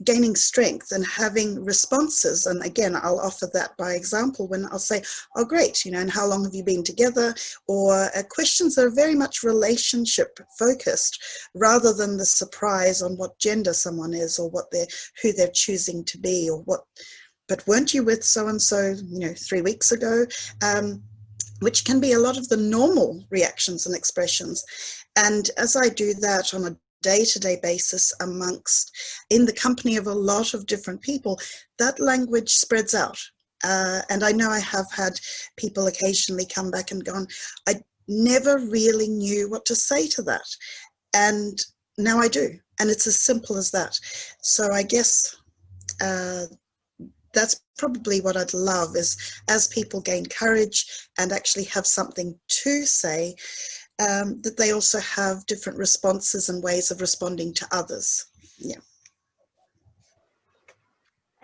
gaining strength and having responses. And again, I'll offer that by example when I'll say, oh, great, and how long have you been together? Or questions that are very much relationship focused rather than the surprise on what gender someone is or who they're choosing to be, or but weren't you with so-and-so, 3 weeks ago? Which can be a lot of the normal reactions and expressions. And as I do that on a day-to-day basis in the company of a lot of different people, that language spreads out. And I know I have had people occasionally come back and gone, I never really knew what to say to that. And now I do. And it's as simple as that. So I guess that's probably what I'd love, is as people gain courage and actually have something to say, that they also have different responses and ways of responding to others. Yeah.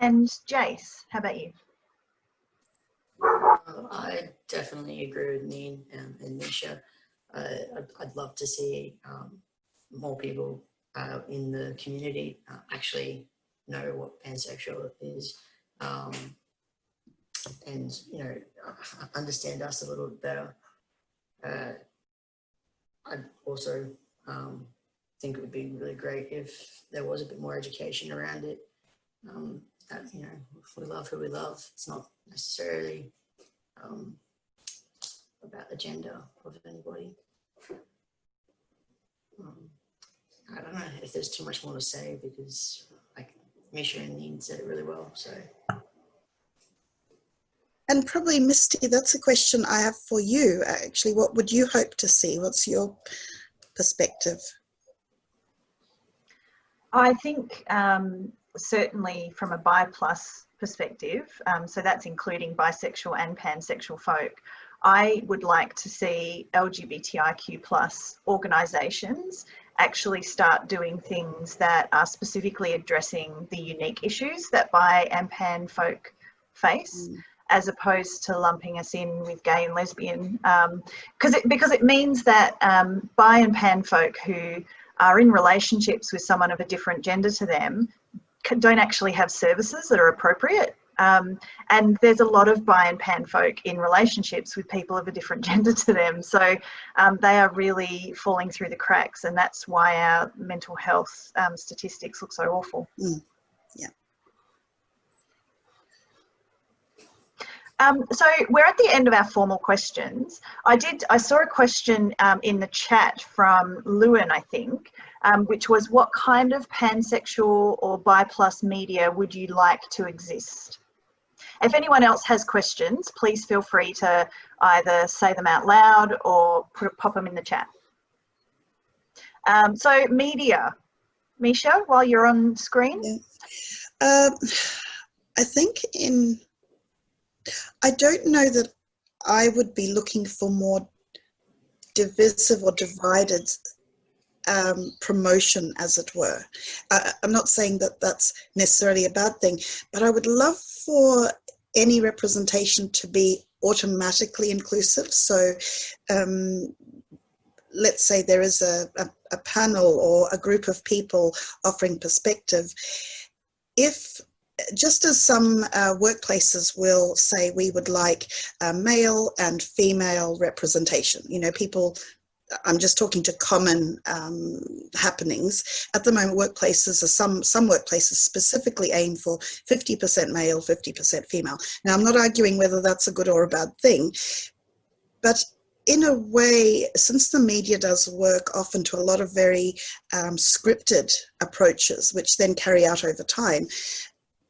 And Jace, how about you? I definitely agree with Neen and Misha. I'd love to see more people in the community actually know what pansexual is, and understand us a little bit better. I'd also think it would be really great if there was a bit more education around it. That we love who we love. It's not necessarily about the gender of anybody. I don't know if there's too much more to say, because like Misha and Neen said it really well. So. And probably Misty, that's a question I have for you actually. What would you hope to see? What's your perspective? I think certainly from a bi plus perspective, so that's including bisexual and pansexual folk, I would like to see LGBTIQ plus organisations actually start doing things that are specifically addressing the unique issues that bi and pan folk face, as opposed to lumping us in with gay and lesbian, because it means that bi and pan folk who are in relationships with someone of a different gender to them don't actually have services that are appropriate. And there's a lot of bi and pan folk in relationships with people of a different gender to them. So they are really falling through the cracks, and that's why our mental health statistics look so awful. Yeah. So we're at the end of our formal questions. I saw a question in the chat from Lewin, I think, which was, what kind of pansexual or bi plus media would you like to exist? If anyone else has questions, please feel free to either say them out loud or pop them in the chat. So media, Misha, while you're on screen. Yeah. I think I don't know that I would be looking for more divisive or divided promotion, as it were. I'm not saying that that's necessarily a bad thing, but I would love for any representation to be automatically inclusive. So let's say there is a panel or a group of people offering perspective. If just as some workplaces will say we would like male and female representation, people, I'm just talking to common happenings. At the moment, workplaces are some workplaces specifically aim for 50% male, 50% female. Now, I'm not arguing whether that's a good or a bad thing, but in a way, since the media does work often to a lot of very scripted approaches, which then carry out over time,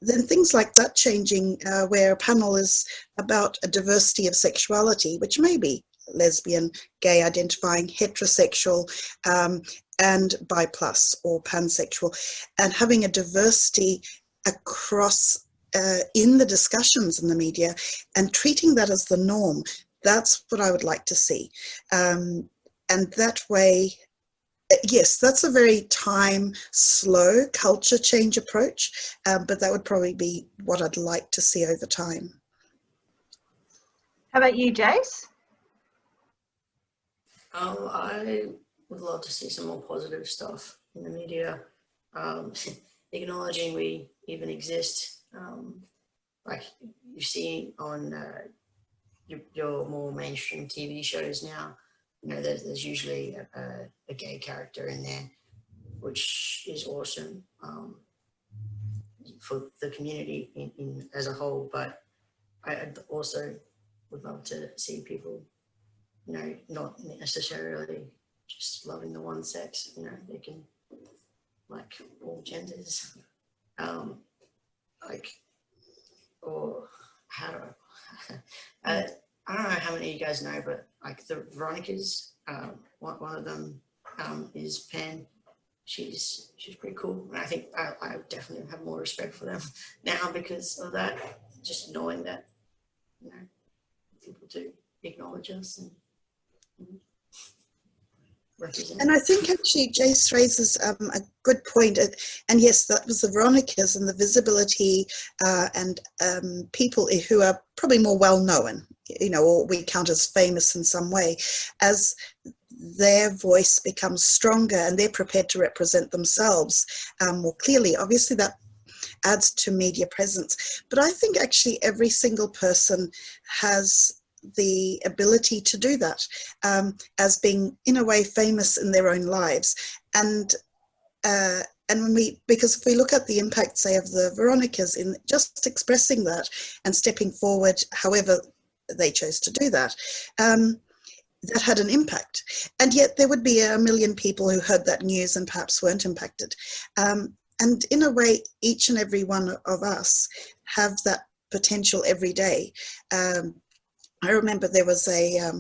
then things like that changing, where a panel is about a diversity of sexuality, which may be lesbian, gay identifying, heterosexual, and bi plus or pansexual, and having a diversity across in the discussions in the media and treating that as the norm. That's what I would like to see. And that way, yes, that's a very slow culture change approach, but that would probably be what I'd like to see over time. How about you, Jace? I would love to see some more positive stuff in the media, acknowledging we even exist. Like you see on your more mainstream TV shows now, there's usually a gay character in there, which is awesome for the community in as a whole. But I also would love to see people, not necessarily just loving the one sex. They can like all genders. Or how do I don't know how many of you guys know, but like the Veronicas, one of them is pan, she's pretty cool. And I think I definitely have more respect for them now because of that. Just knowing that, you know, people do acknowledge us and represent. And I think actually Jace raises a good point. And yes, that was the Veronicas and the visibility and people who are probably more well known, you know, or we count as famous in some way, as their voice becomes stronger and they're prepared to represent themselves more clearly. Obviously that adds to media presence. But I think actually every single person has the ability to do that as being in a way famous in their own lives. And when because if we look at the impact, say, of the Veronicas in just expressing that and stepping forward, however they chose to do that, that had an impact. And yet there would be a million people who heard that news and perhaps weren't impacted. And in a way, each and every one of us have that potential every day. I remember there was a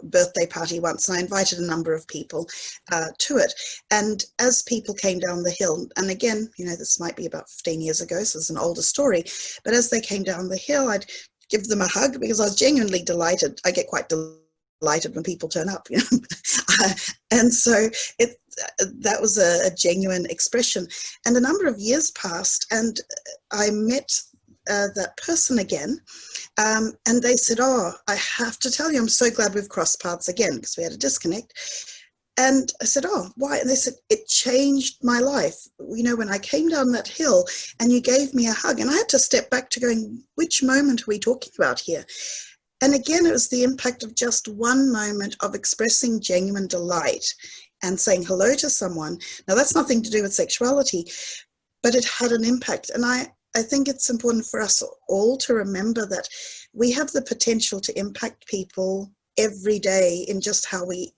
birthday party once and I invited a number of people to it. And as people came down the hill, and again, you know, this might be about 15 years ago, so it's an older story, but as they came down the hill, I'd give them a hug because I was genuinely delighted. I get quite delighted when people turn up, you know. And so that was a genuine expression. And a number of years passed and I met that person again, and they said, oh, I have to tell you, I'm so glad we've crossed paths again, because we had a disconnect. And I said, oh, why? And they said, it changed my life. You know, when I came down that hill and you gave me a hug, and I had to step back to going, which moment are we talking about here? And again, it was the impact of just one moment of expressing genuine delight and saying hello to someone. Now, that's nothing to do with sexuality, but it had an impact. And I think it's important for us all to remember that we have the potential to impact people every day in just how we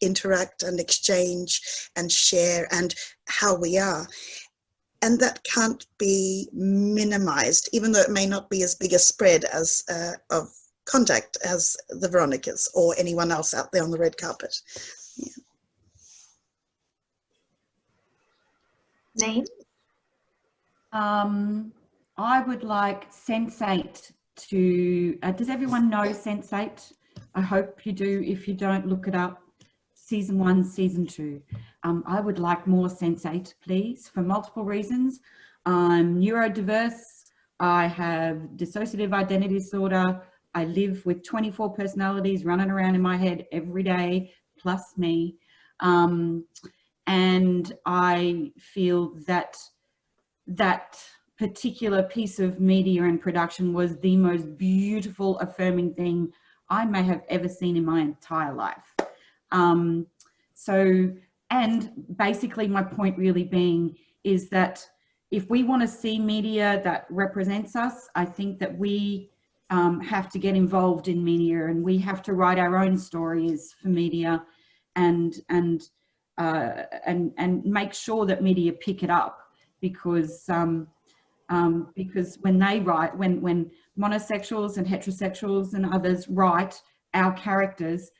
interact and exchange and share and how we are. And that can't be minimized, even though it may not be as big a spread as of contact as the Veronicas or anyone else out there on the red carpet. Yeah. Neen? I would like Sense8 to, does everyone know Sense8? I hope you do. If you don't, look it up. Season 1, Season 2. I would like more Sense8, please, for multiple reasons. I'm neurodiverse. I have dissociative identity disorder. I live with 24 personalities running around in my head every day, plus me. And I feel that that particular piece of media and production was the most beautiful, affirming thing I may have ever seen in my entire life. And basically my point really being is that if we want to see media that represents us, I think that we have to get involved in media, and we have to write our own stories for media and make sure that media pick it up. Because when they write, when monosexuals and heterosexuals and others write our characters,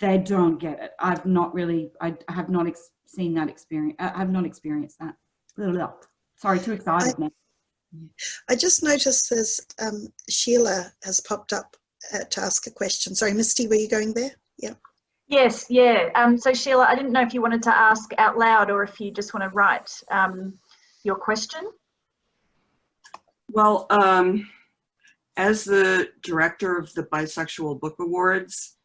they don't get it. I have not seen that experience. I have not experienced that. Sorry, too excited now. I just noticed there's Sheila has popped up to ask a question. Sorry, Misty, were you going there? Yeah. Yes, yeah. So Sheila, I didn't know if you wanted to ask out loud or if you just want to write your question. Well, as the director of the Bisexual Book Awards,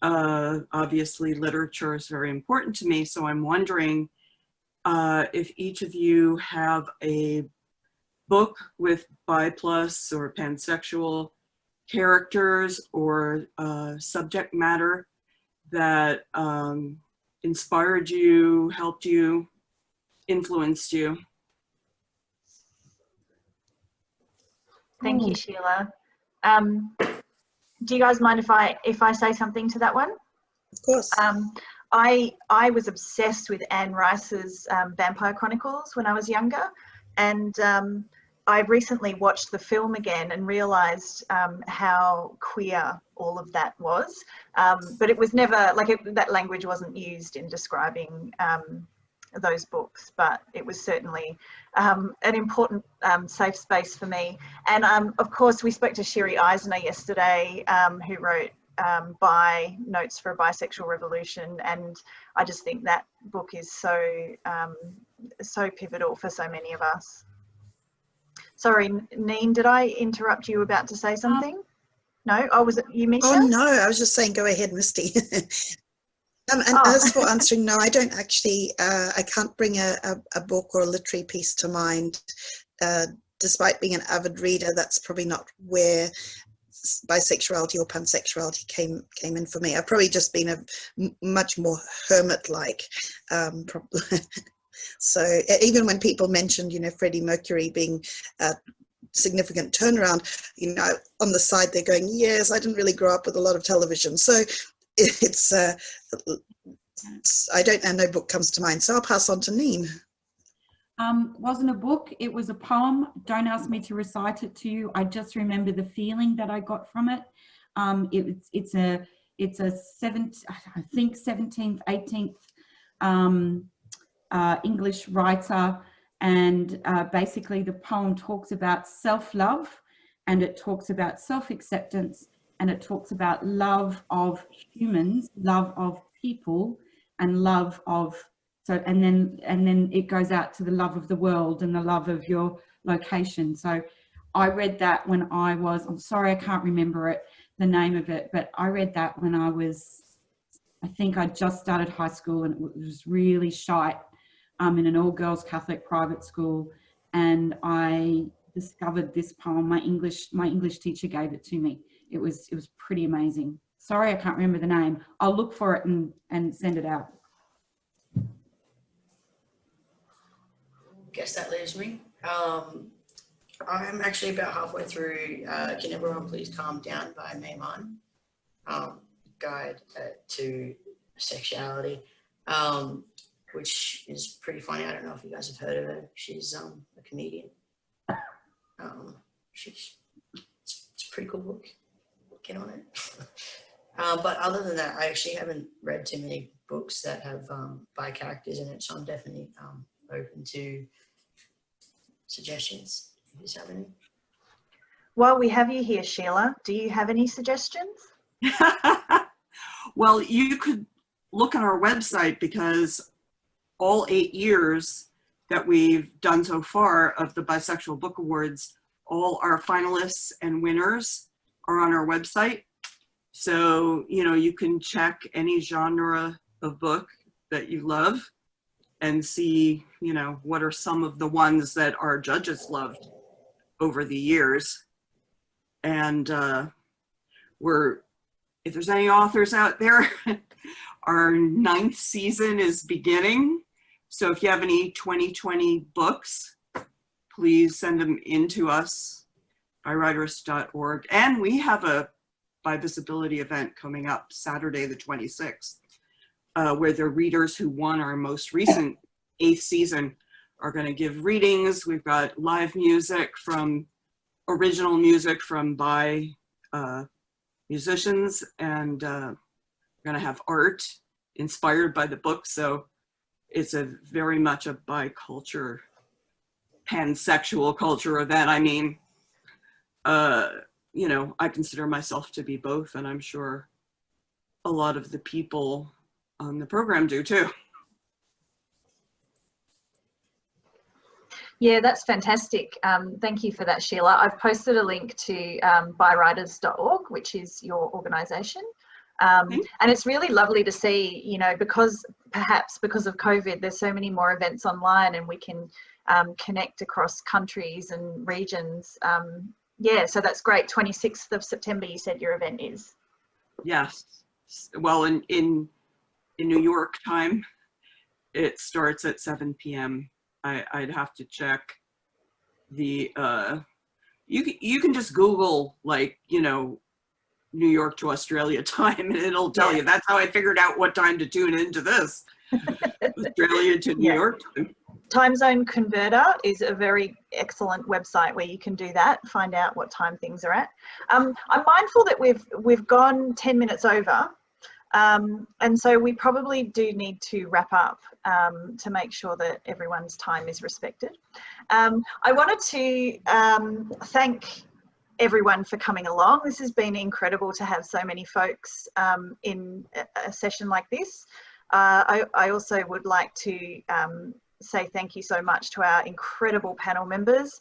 obviously literature is very important to me, so I'm wondering if each of you have a book with bi plus or pansexual characters or subject matter that inspired you, helped you, influenced you. Thank you, Sheila. Do you guys mind if I say something to that one? Of course. I was obsessed with Anne Rice's Vampire Chronicles when I was younger, and I recently watched the film again and realised how queer all of that was, but it was never, like, that language wasn't used in describing those books, but it was certainly an important safe space for me. And of course, we spoke to Sherry Eisner yesterday, who wrote Notes for a Bisexual Revolution, and I just think that book is so pivotal for so many of us. Sorry, Neen, did I interrupt you about to say something? No? Oh, was it you, Misha? Oh, no, I was just saying, go ahead, Misty. As for answering, no, I don't actually, I can't bring a book or a literary piece to mind. Despite being an avid reader, that's probably not where bisexuality or pansexuality came in for me. I've probably just been a much more hermit-like. So even when people mentioned, Freddie Mercury being a significant turnaround, on the side they're going, yes, I didn't really grow up with a lot of television. So it's I don't know, no book comes to mind. So I'll pass on to Neen. Wasn't a book, it was a poem. Don't ask me to recite it to you. I just remember the feeling that I got from it. It's a 17th, 18th English writer, and basically the poem talks about self-love, and it talks about self-acceptance, and it talks about love of humans, love of people, and love of and then it goes out to the love of the world and the love of your location. So I read that when I was, I'm sorry I can't remember the name of it, but I read that when I think I just started high school, and it was really shite in an all-girls Catholic private school, and I discovered this poem. My English teacher gave it to me. It was pretty amazing. Sorry I can't remember the name. I'll look for it and send it out. Guess that leaves me. I'm actually about halfway through Can Everyone Please Calm Down by Mayman, Guide to Sexuality, which is pretty funny. I don't know if you guys have heard of her. She's a comedian. It's a pretty cool book. Get on it. But other than that, I actually haven't read too many books that have bi characters in it, so I'm definitely open to suggestions. If you have any. While we have you here, Sheila, do you have any suggestions? Well, you could look at our website, because all 8 years that we've done so far of the Bisexual Book Awards, all our finalists and winners are on our website. So, you can check any genre of book that you love and see, what are some of the ones that our judges loved over the years. And if there's any authors out there, our 9th season is beginning. So if you have any 2020 books, please send them in to us, bywriters.org. And we have a Bi-Visibility event coming up Saturday the 26th. Where the readers who won our most recent 8th season are going to give readings. We've got live music original music from bi musicians, and we're going to have art inspired by the book. So it's very much a bi-culture, pansexual culture event. I mean, I consider myself to be both, and I'm sure a lot of the people on the program do too. Yeah, that's fantastic. Thank you for that, Sheila. I've posted a link to bywriters.org, which is your organisation. And it's really lovely to see, perhaps because of COVID, there's so many more events online, and we can connect across countries and regions. Yeah, so that's great. 26th of September, you said your event is. Yes. Well, in New York time, it starts at 7 p.m. I'd have to check the, you can just Google, New York to Australia time, and it'll tell you. That's how I figured out what time to tune into this. Australia to New York time. Time Zone Converter is a very excellent website where you can do that, find out what time things are at. I'm mindful that we've gone 10 minutes over. And so we probably do need to wrap up to make sure that everyone's time is respected. I wanted to thank everyone for coming along. This has been incredible to have so many folks in a session like this. I also would like to say thank you so much to our incredible panel members,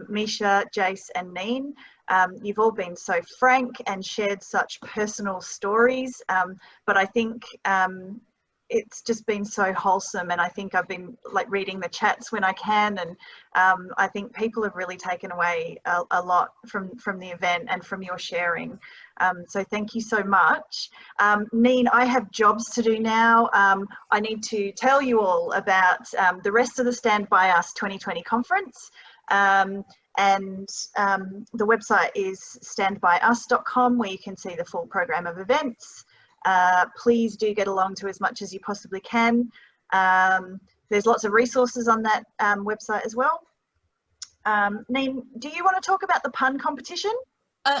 Misha, Jace and Neen. You've all been so frank and shared such personal stories, but I think it's just been so wholesome, and I think I've been like reading the chats when I can, and I think people have really taken away a lot from the event and from your sharing. So thank you so much. Neen, I have jobs to do now. I need to tell you all about the rest of the Stand By Us 2020 conference. And the website is standbyus.com, where you can see the full program of events. Please do get along to as much as you possibly can. There's lots of resources on that website as well. Neen, do you want to talk about the pun competition?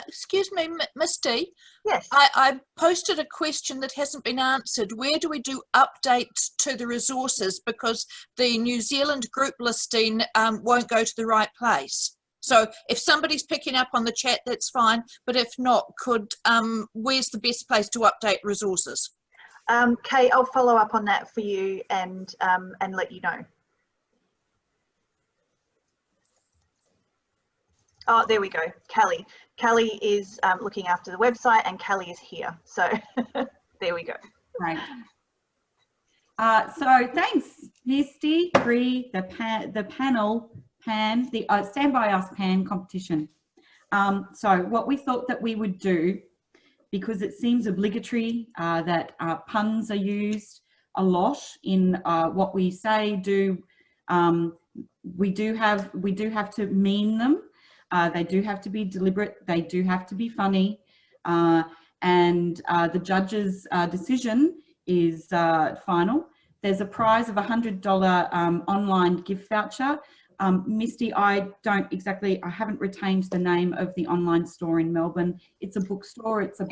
Excuse me, Misty. Yes. I posted a question that hasn't been answered. Where do we do updates to the resources? Because the New Zealand group listing won't go to the right place. So if somebody's picking up on the chat, that's fine. But if not, where's the best place to update resources? Kay, I'll follow up on that for you and let you know. Oh, there we go. Callie. Callie is looking after the website, and Callie is here. So there we go. Right. So thanks, Misty, Bree, the panel, Pan, the Stand By Us Pan competition. So what we thought that we would do, because it seems obligatory that puns are used a lot in what we say, do. We do have to mean them. They do have to be deliberate. They do have to be funny. And the judge's decision is final. There's a prize of $100 online gift voucher. Misty, I haven't retained the name of the online store in Melbourne. It's a bookstore. It's a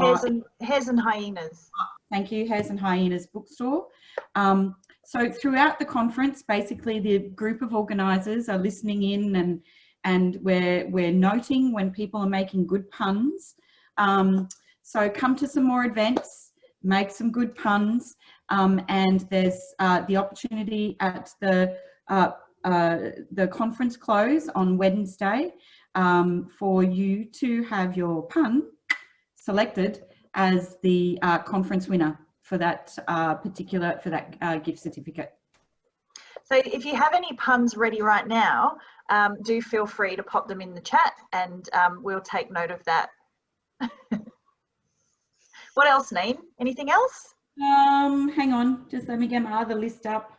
Hares and Hyenas. Thank you, Hares and Hyenas bookstore. So throughout the conference, basically the group of organisers are listening in, and we're noting when people are making good puns. So come to some more events, make some good puns, and there's the opportunity at the conference close on Wednesday for you to have your pun selected as the conference winner for that gift certificate. So if you have any puns ready right now, do feel free to pop them in the chat, and we'll take note of that. What else, Neen? Anything else? Hang on, just let me get my other list up.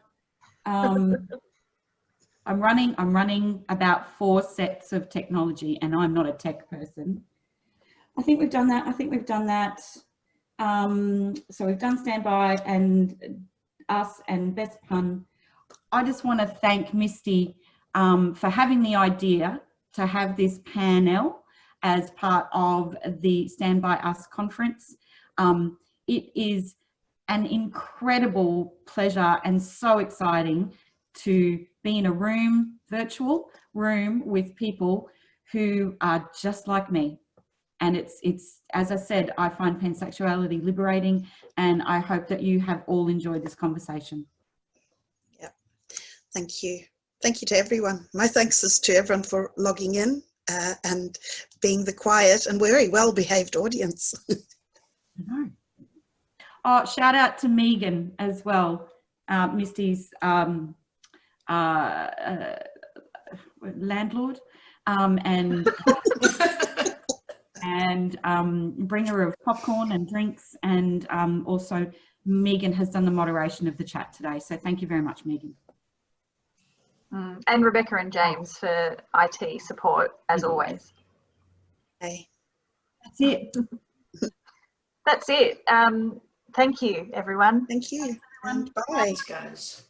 I'm running about 4 sets of technology, and I'm not a tech person. I think we've done that. So we've done Standby and Us and Best Pun. I just want to thank Misty for having the idea to have this panel as part of the Stand By Us conference. It is an incredible pleasure and so exciting to be in a virtual room with people who are just like me. And it's as I said, I find pansexuality liberating, and I hope that you have all enjoyed this conversation. Yeah, thank you. Thank you to everyone. My thanks is to everyone for logging in and being the quiet and very well-behaved audience. Oh, shout out to Megan as well, Misty's landlord, and bringer of popcorn and drinks, and also Megan has done the moderation of the chat today. So thank you very much, Megan. And Rebecca and James for IT support, as always. Hey. That's it. That's it. Thank you, everyone. Thank you. And bye. Thanks, guys.